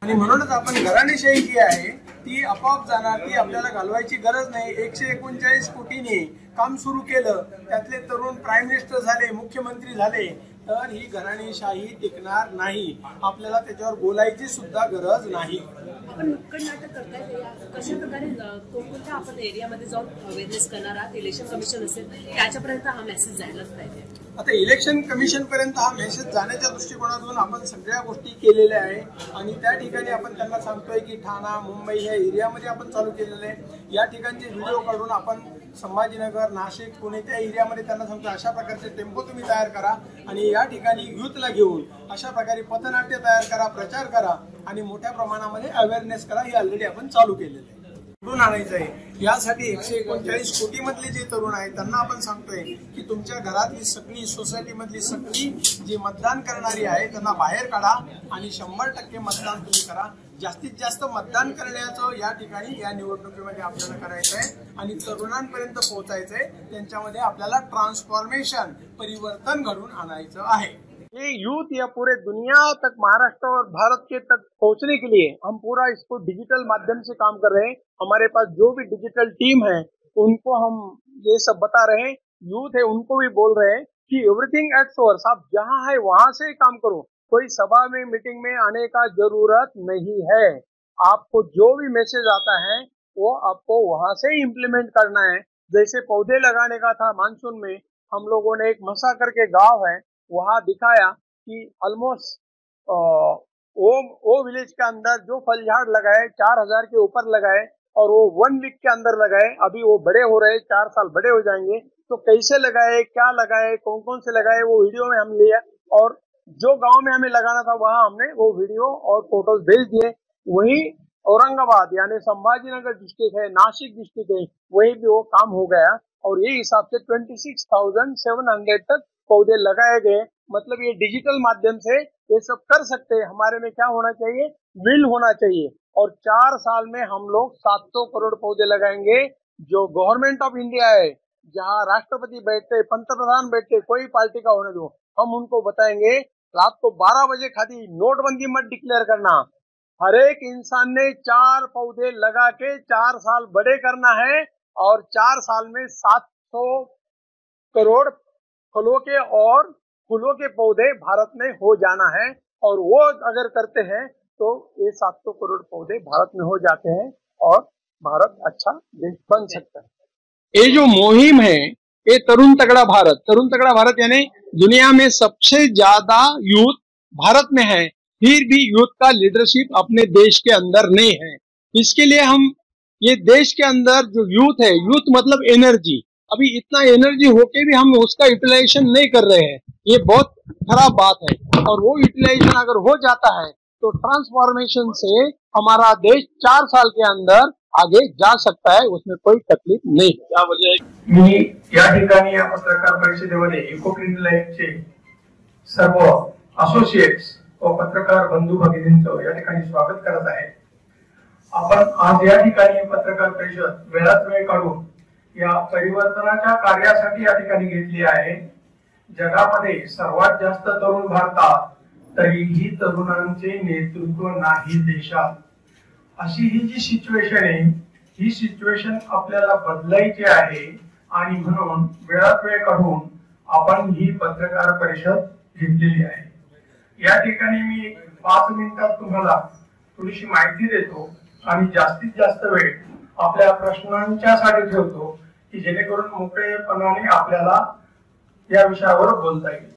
आणि म्हणूनच आपण घराणेशाही जी आहे ती आपोआप जाणार, ती आपल्याला घालवायची गरज नाही। 139 कोटींनी काम सुरू केलं, त्यातले तरुण प्राईम मिनिस्टर झाले, मुख्यमंत्री झाले, तर ही घराणेशाही टिकणार नाही। आपल्याला त्याच्यावर बोलायची सुद्धा गरज नाही। आपण नुक्कड नाटक करताय, कशा प्रकारे कोणत्या आपण एरियामध्ये जाऊन अवेअरनेस करणार आहात? इलेक्शन कमिशन असेल त्याच्यापर्यंत हा मेसेज जायलाच पाहिजे। आता इलेक्शन कमिशन पर्यंत हा मेसेज जाण्याच्या दृष्टिकोनातून आपण सगळ्या गोष्टी केलेल्या आहे आणि त्या ठिकाणी आपण त्यांना सांगतोय की ठाणा, मुंबई या एरियामध्ये आपण चालू केलेले आहे। या ठिकाणचे व्हिडिओ काढून आपण संभाजीनगर, नाशिक, पुणे त्या एरियामध्ये त्यांना सांगतो अशा प्रकारचे टेम्पो तुम्ही तयार करा आणि या ठिकाणी युथला घेऊन अशा प्रकारे पथनाट्य तयार करा, प्रचार करा आणि मोठ्या प्रमाणामध्ये अवेअरनेस करा। ही ऑलरेडी आपण चालू केलेलं आहे। तरुण आणायचं आहे यासाठी 139 कोटी मधले जे तरुण आहेत त्यांना आपण सांगतोय की तुमच्या घरातली सगळी, सोसायटी मधली सगळी जी मतदान करणारी आहे त्यांना बाहेर काढा आणि 100% मतदान तुम्ही करा। जास्तीत जास्त मतदान करण्याचं या ठिकाणी या निवडणुकीमध्ये आपल्याला करायचं आहे आणि तरुणांपर्यंत पोहोचायचंय। त्यांच्यामध्ये आपल्याला ट्रांसफॉर्मेशन, परिवर्तन घडून आणायचं आहे। ये यूथ या पूरे दुनिया तक, महाराष्ट्र और भारत के तक पहुंचने के लिए हम पूरा इसको डिजिटल माध्यम से काम कर रहे हैं। हमारे पास जो भी डिजिटल टीम है उनको हम ये सब बता रहे हैं। यूथ है उनको भी बोल रहे हैं कि एवरीथिंग एट सोर्स, आप जहां है वहां से काम करो। कोई सभा में, मीटिंग में आने का जरूरत नहीं है। आपको जो भी मैसेज आता है वो आपको वहां से इम्प्लीमेंट करना है। जैसे पौधे लगाने का था मानसून में, हम लोगों ने एक मसा करके गांव है वहां दिखाया कि ऑलमोस्ट वो विलेज के अंदर जो फल झाड़ लगाए 4000 के ऊपर लगाए और वो 1 वीक के अंदर लगाए। अभी वो बड़े हो रहे, 4 साल बड़े हो जाएंगे। तो कैसे लगाए, क्या लगाए, कौन कौन से लगाए, वो वीडियो में हम लिया और जो गांव में हमें लगाना था वहां हमने वो वीडियो और फोटोज भेज दिए। वही औरंगाबाद यानी संभाजीनगर डिस्ट्रिक्ट है, नासिक डिस्ट्रिक्ट है, वही भी वो काम हो गया और ये हिसाब से 26,700 तक पौधे लगाए गए। मतलब ये डिजिटल माध्यम से ये सब कर सकते हैं। हमारे में क्या होना चाहिए, विल होना चाहिए और 4 साल में हम लोग 700 करोड़ पौधे लगाएंगे। जो गवर्नमेंट ऑफ इंडिया है, जहां राष्ट्रपति बैठते, पंतप्रधान बैठते, कोई पार्टी का होने दो, हम उनको बताएंगे रात को 12 बजे खाली नोटबंदी मत डिक्लेयर करना। हर एक इंसान ने 4 पौधे लगा के 4 साल बड़े करना है और 4 साल में 700 करोड़ फलों के और फूलों के पौधे भारत में हो जाना है। और वो अगर करते हैं तो ये 700 करोड़ पौधे भारत में हो जाते हैं और भारत अच्छा देश बन सकता है। ये जो मुहिम है ये तरुण तगड़ा भारत यानी दुनिया में सबसे ज्यादा यूथ भारत में है, फिर भी यूथ का लीडरशिप अपने देश के अंदर नहीं है। इसके लिए हम ये देश के अंदर जो यूथ है, यूथ मतलब एनर्जी, अभी इतना एनर्जी होके भी हम उसका यूटिलाइजेशन नहीं कर रहे हैं। ये बहुत खराब बात है और वो यूटिलाइजेशन अगर हो जाता है तो ट्रांसफॉर्मेशन से हमारा देश 4 साल के अंदर आगे जा सकता है, उसमें कोई तकलीफ नहीं। क्या वजह है? मी या ठिकाणी या पत्रकार परिषदेमध्ये इको क्लीन लाईफचे सर्व असोसिएट्स व पत्रकार बंधू भगिनींचं या ठिकाणी स्वागत करत आहे। आपण आज या ठिकाणी पत्रकार परिषद वेळात वेळ काढून या परिवर्तनाच्या कार्यासाठी या ठिकाणी घेतली आहे। जगामध्ये सर्वात जास्त तरुण भारतात, तरीही तरुणांचे नेतृत्व नाही देशात। अशी ही जी सिच्युएशन आहे, ही सिच्युएशन आपल्याला बदलायची आहे आणि म्हणून वेळात वेळ काढून आपण ही पत्रकार परिषद घेतलेली आहे। या ठिकाणी मी 5 मिनिटात तुम्हाला थोडीशी माहिती देतो आणि जास्तीत जास्त वेळ आपल्या प्रश्नांच्यासाठी ठेवतो की जेणेकरून मोकळेपणाने आपल्याला या विषयावर बोलता येईल।